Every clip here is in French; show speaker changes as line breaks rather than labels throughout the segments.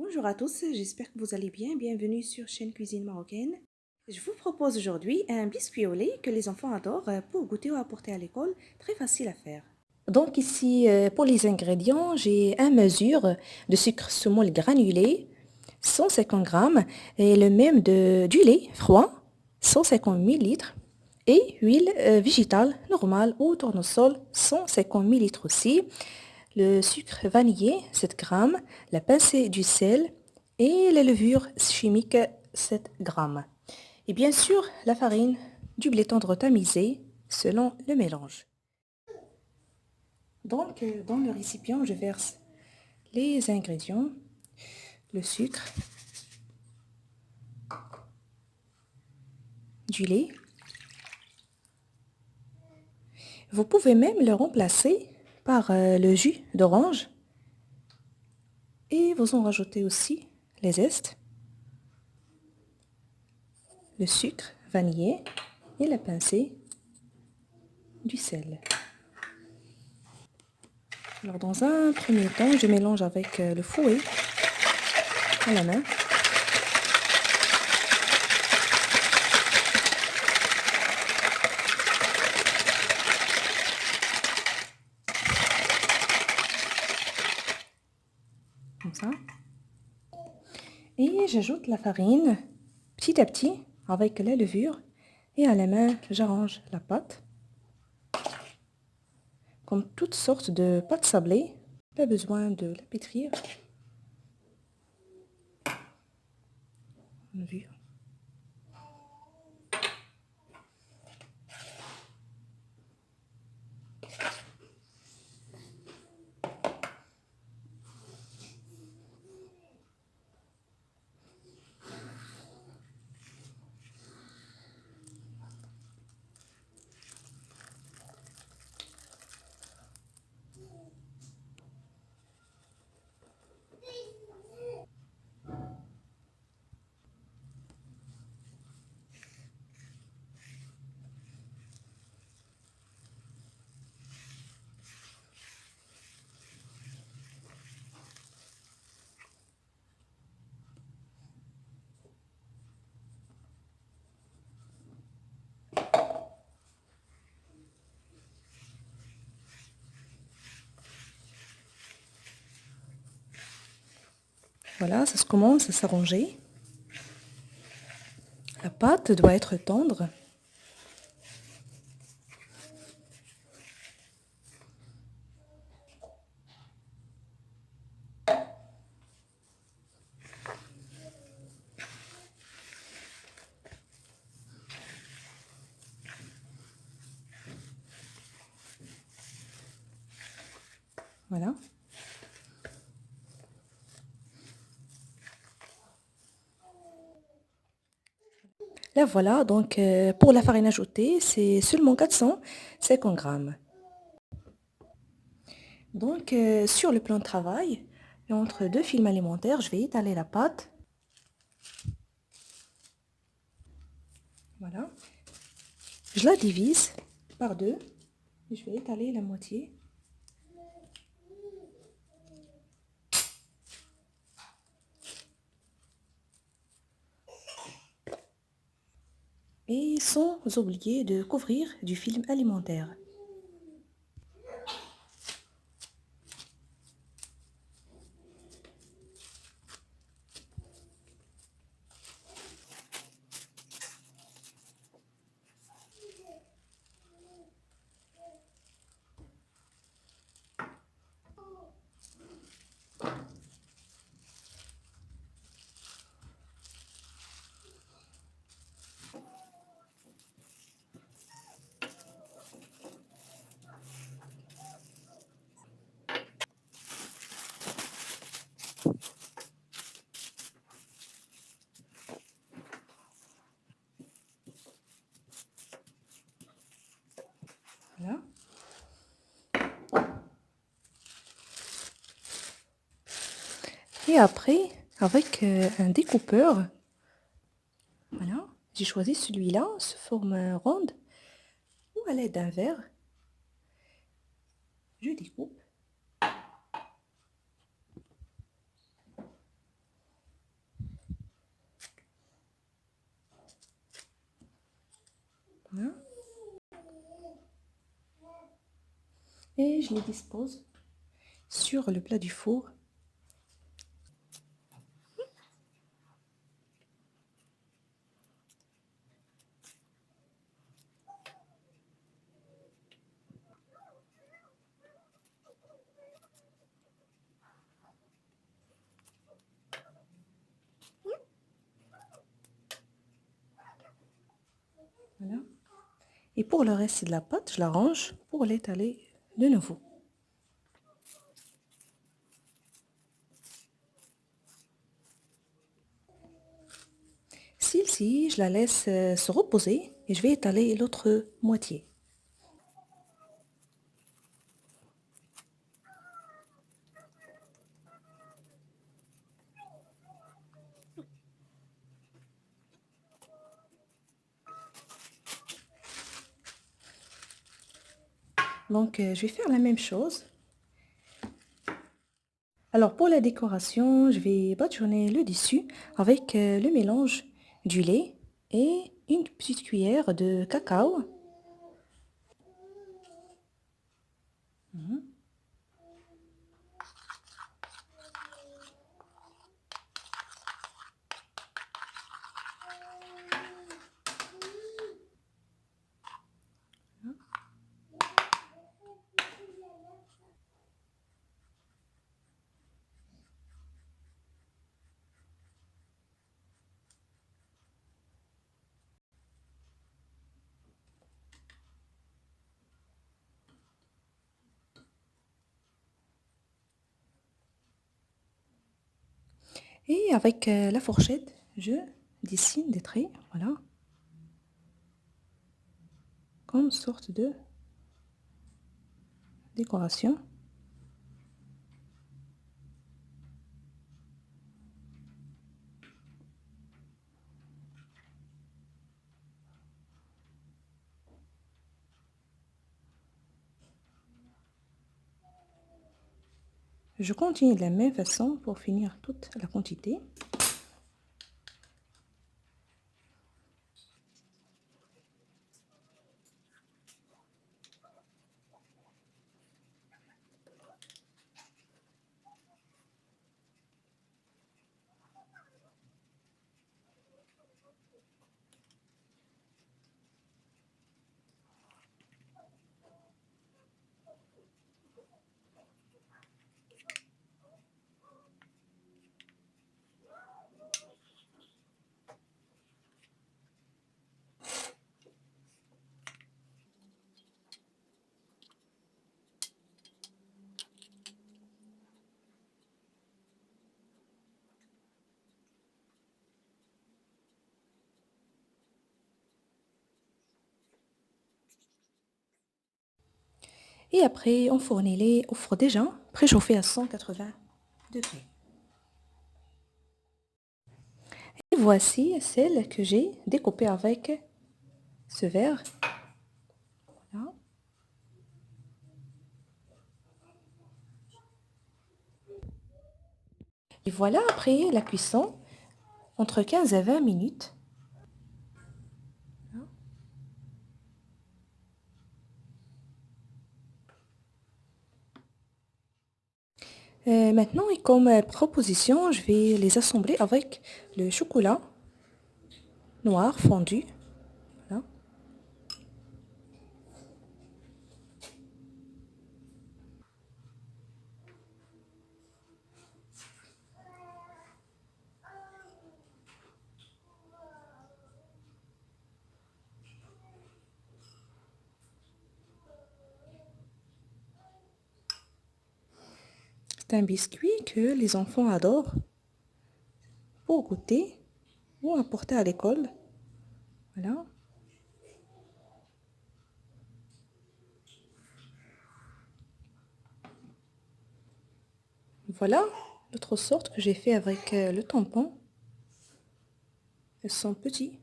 Bonjour à tous, j'espère que vous allez bien. Bienvenue sur chaîne Cuisine Marocaine. Je vous propose aujourd'hui un biscuit au lait que les enfants adorent pour goûter ou apporter à l'école. Très facile à faire. Donc ici, pour les ingrédients, j'ai un mesure de sucre semoule granulé, 150 grammes, et le même du lait froid, 150 millilitres, et huile végétale normale ou tournesol, 150 millilitres aussi, le sucre vanillé, 7 grammes, la pincée du sel et les levures chimiques, 7 grammes. Et bien sûr, la farine, du blé tendre tamisé selon le mélange. Donc, dans le récipient, je verse les ingrédients, le sucre, du lait. Vous pouvez même le remplacer par le jus d'orange et vous en rajoutez aussi les zestes, le sucre vanillé et la pincée du sel. Alors dans un premier temps, je mélange avec le fouet à la main. Comme ça. Et j'ajoute la farine petit à petit avec la levure et à la main, j'arrange la pâte. Comme toutes sortes de pâtes sablées, pas besoin de la pétrir. Levure. Voilà, ça se commence à s'arranger. La pâte doit être tendre. Voilà. Là voilà, donc pour la farine ajoutée, c'est seulement 450 grammes. Donc sur le plan de travail, entre deux films alimentaires, je vais étaler la pâte. Voilà. Je la divise par deux et je vais étaler la moitié. Et sans oublier de couvrir du film alimentaire. Voilà. Et après, avec un découpeur, voilà, j'ai choisi celui-là, sous forme ronde, ou à l'aide d'un verre. Je découpe. et je les dispose sur le plat du four. Voilà. Et pour le reste de la pâte, je la range pour l'étaler de nouveau. Celle-ci, je la laisse se reposer et je vais étaler l'autre moitié. Donc, je vais faire la même chose. Alors, pour la décoration, je vais badigeonner le dessus avec le mélange du lait et une petite cuillère de cacao. Mhm. Et avec la fourchette, je dessine des traits, voilà, comme sorte de décoration. Je continue de la même façon pour finir toute la quantité. Et après, enfournez-les au four déjà préchauffé à 180 degrés. Et voici celle que j'ai découpée avec ce verre. Voilà. Et voilà après la cuisson, entre 15 et 20 minutes. Maintenant, et comme proposition, je vais les assembler avec le chocolat noir fondu. Voilà. C'est un biscuit que les enfants adorent pour goûter ou apporter à l'école. Voilà. Voilà l'autre sorte que j'ai fait avec le tampon. Elles sont petits,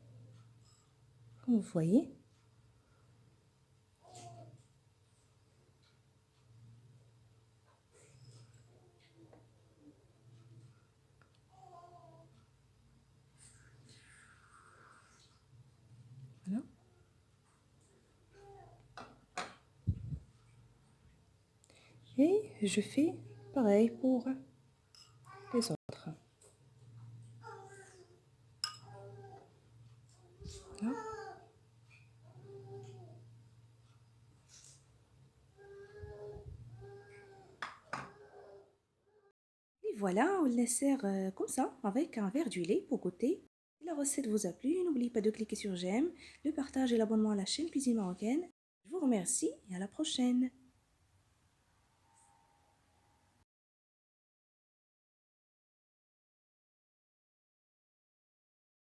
comme vous voyez. Voilà. je fais pareil pour les autres. Voilà. Et voilà, on les sert comme ça, avec un verre du lait pour goûter. Si la recette vous a plu, n'oubliez pas de cliquer sur j'aime, le partage et l'abonnement à la chaîne Cuisine Marocaine. Je vous remercie et à la prochaine.